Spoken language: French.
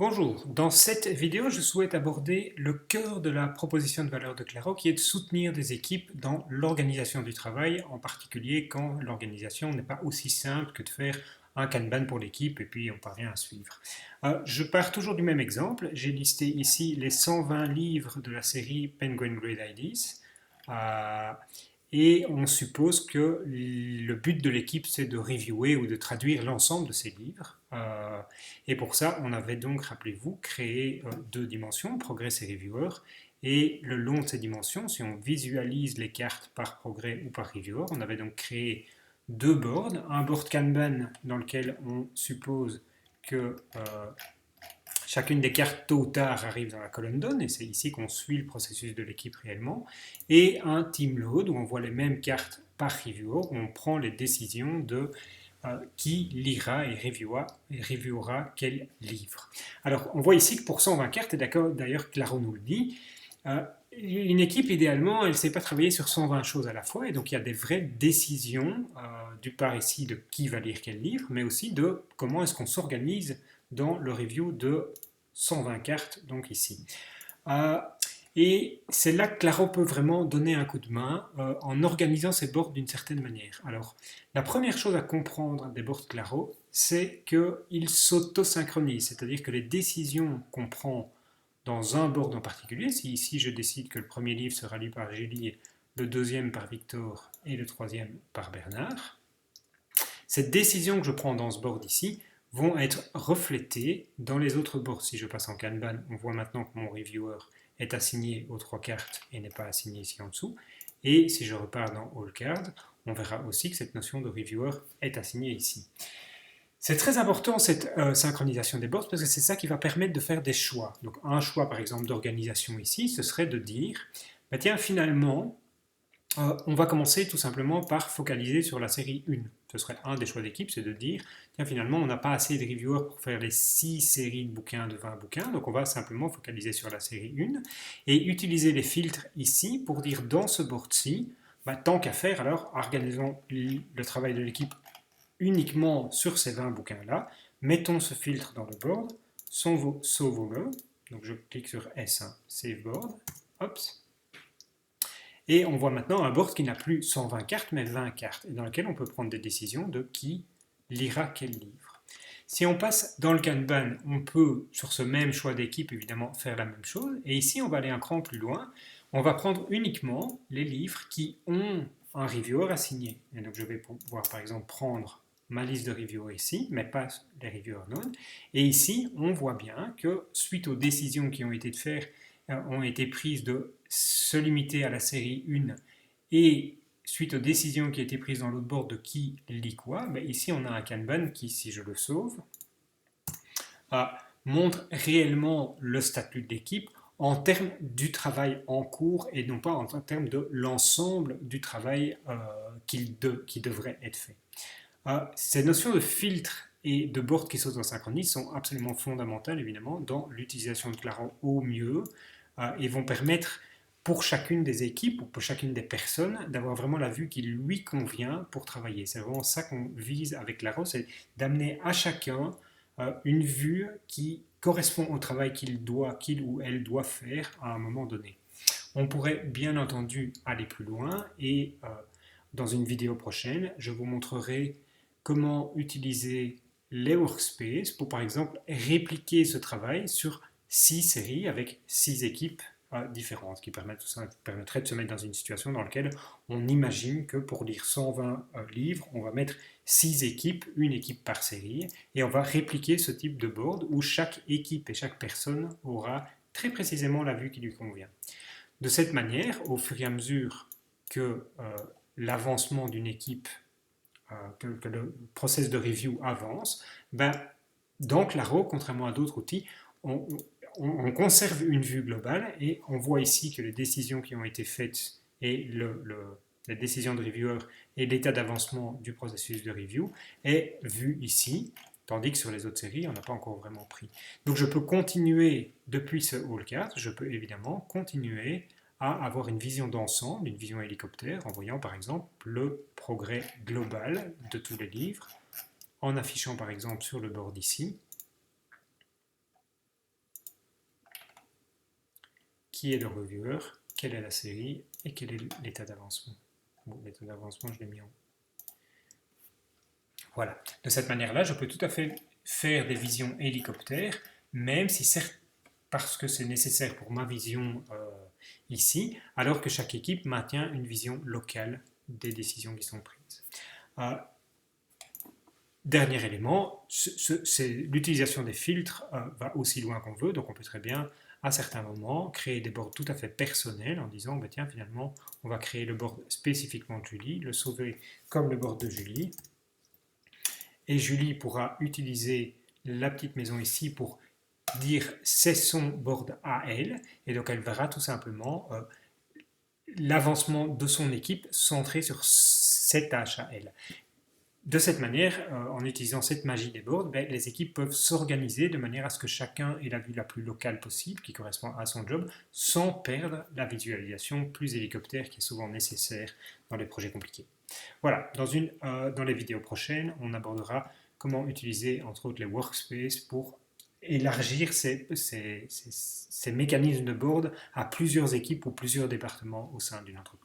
Bonjour, dans cette vidéo je souhaite aborder le cœur de la proposition de valeur de Claro qui est de soutenir des équipes dans l'organisation du travail, en particulier quand l'organisation n'est pas aussi simple que de faire un Kanban pour l'équipe et puis on parvient à suivre. Je pars toujours du même exemple, j'ai listé ici les 120 livres de la série Penguin Great Ideas. Et on suppose que le but de l'équipe, c'est de reviewer ou de traduire l'ensemble de ces livres. Et pour ça, on avait donc, rappelez-vous, créé deux dimensions, Progress et Reviewer. Et le long de ces dimensions, si on visualise les cartes par Progrès ou par Reviewer, on avait donc créé deux boards. Un board Kanban dans lequel on suppose que chacune des cartes tôt ou tard arrive dans la colonne donne, et c'est ici qu'on suit le processus de l'équipe réellement, et un team load où on voit les mêmes cartes par reviewer, où on prend les décisions de qui lira et reviewera quel livre. Alors on voit ici que pour 120 cartes, et d'ailleurs Claro nous le dit, une équipe idéalement elle ne sait pas travailler sur 120 choses à la fois, et donc il y a des vraies décisions du part ici de qui va lire quel livre, mais aussi de comment est-ce qu'on s'organise dans le review de 120 cartes, donc ici. Et c'est là que Claro peut vraiment donner un coup de main en organisant ses boards d'une certaine manière. Alors, la première chose à comprendre des boards Claro, c'est qu'ils s'auto-synchronisent, c'est-à-dire que les décisions qu'on prend dans un board en particulier, si ici je décide que le premier livre sera lu par Julie, le deuxième par Victor et le troisième par Bernard, ces décisions que je prends dans ce board ici vont être reflétées dans les autres boards. Si je passe en Kanban, on voit maintenant que mon reviewer est assigné aux trois cartes et n'est pas assigné ici en dessous. Et si je repars dans All Card, on verra aussi que cette notion de reviewer est assignée ici. C'est très important cette synchronisation des boards parce que c'est ça qui va permettre de faire des choix. Donc un choix par exemple d'organisation ici, ce serait de dire, bah tiens finalement, on va commencer tout simplement par focaliser sur la série 1. Ce serait un des choix d'équipe, c'est de dire, tiens, finalement, on n'a pas assez de reviewers pour faire les 6 séries de bouquins de 20 bouquins, donc on va simplement focaliser sur la série 1 et utiliser les filtres ici pour dire dans ce board-ci, bah, tant qu'à faire, alors organisons le travail de l'équipe uniquement sur ces 20 bouquins-là, mettons ce filtre dans le board, sauvons-le, donc je clique sur S1, Save Board, hop. Et on voit maintenant un board qui n'a plus 120 cartes, mais 20 cartes, et dans lequel on peut prendre des décisions de qui lira quel livre. Si on passe dans le Kanban, on peut, sur ce même choix d'équipe, évidemment, faire la même chose. Et ici, on va aller un cran plus loin. On va prendre uniquement les livres qui ont un reviewer assigné. Et donc, je vais pouvoir, par exemple, prendre ma liste de reviewers ici, mais pas les reviewers non. Et ici, on voit bien que, suite aux décisions qui ont été ont été prises de se limiter à la série 1 et suite aux décisions qui ont été prises dans l'autre board de qui lit quoi, ben ici on a un Kanban qui, si je le sauve, montre réellement le statut de l'équipe en termes du travail en cours et non pas en termes de l'ensemble du travail qui devrait être fait. Ces notions de filtre et de board qui s'auto-synchronisent sont absolument fondamentales évidemment dans l'utilisation de Claro au mieux et vont permettre pour chacune des équipes ou pour chacune des personnes d'avoir vraiment la vue qui lui convient pour travailler. C'est vraiment ça qu'on vise avec Claro, c'est d'amener à chacun une vue qui correspond au travail qu'il ou elle doit faire à un moment donné. On pourrait bien entendu aller plus loin et dans une vidéo prochaine, je vous montrerai comment utiliser les workspaces pour par exemple répliquer ce travail sur 6 séries avec 6 équipes différentes qui permettraient de se mettre dans une situation dans laquelle on imagine que pour lire 120 livres, on va mettre 6 équipes, une équipe par série, et on va répliquer ce type de board où chaque équipe et chaque personne aura très précisément la vue qui lui convient. De cette manière, au fur et à mesure que l'avancement d'une équipe, que le process de review avance, ben, dans Claro, contrairement à d'autres outils, on conserve une vue globale et on voit ici que les décisions qui ont été faites et les décisions de reviewer et l'état d'avancement du processus de review est vu ici, tandis que sur les autres séries, on n'a pas encore vraiment pris. Donc je peux continuer depuis ce All Card, je peux évidemment continuer à avoir une vision d'ensemble, une vision hélicoptère, en voyant par exemple le progrès global de tous les livres, en affichant par exemple sur le board ici qui est le reviewer, quelle est la série et quel est l'état d'avancement. Bon, l'état d'avancement, je l'ai mis en... Voilà. De cette manière-là, je peux tout à fait faire des visions hélicoptères, même si certes, parce que c'est nécessaire pour ma vision ici, alors que chaque équipe maintient une vision locale des décisions qui sont prises. Dernier élément, l'utilisation des filtres va aussi loin qu'on veut, donc on peut très bien, à certains moments, créer des boards tout à fait personnels en disant, bah, tiens, finalement, on va créer le board spécifiquement de Julie, le sauver comme le board de Julie, et Julie pourra utiliser la petite maison ici pour dire c'est son board à elle, et donc elle verra tout simplement l'avancement de son équipe centré sur ses tâches à elle. De cette manière, en utilisant cette magie des boards, les équipes peuvent s'organiser de manière à ce que chacun ait la vue la plus locale possible, qui correspond à son job, sans perdre la visualisation plus hélicoptère qui est souvent nécessaire dans les projets compliqués. Voilà, dans les vidéos prochaines, on abordera comment utiliser entre autres les workspaces pour élargir ces mécanismes de board à plusieurs équipes ou plusieurs départements au sein d'une entreprise.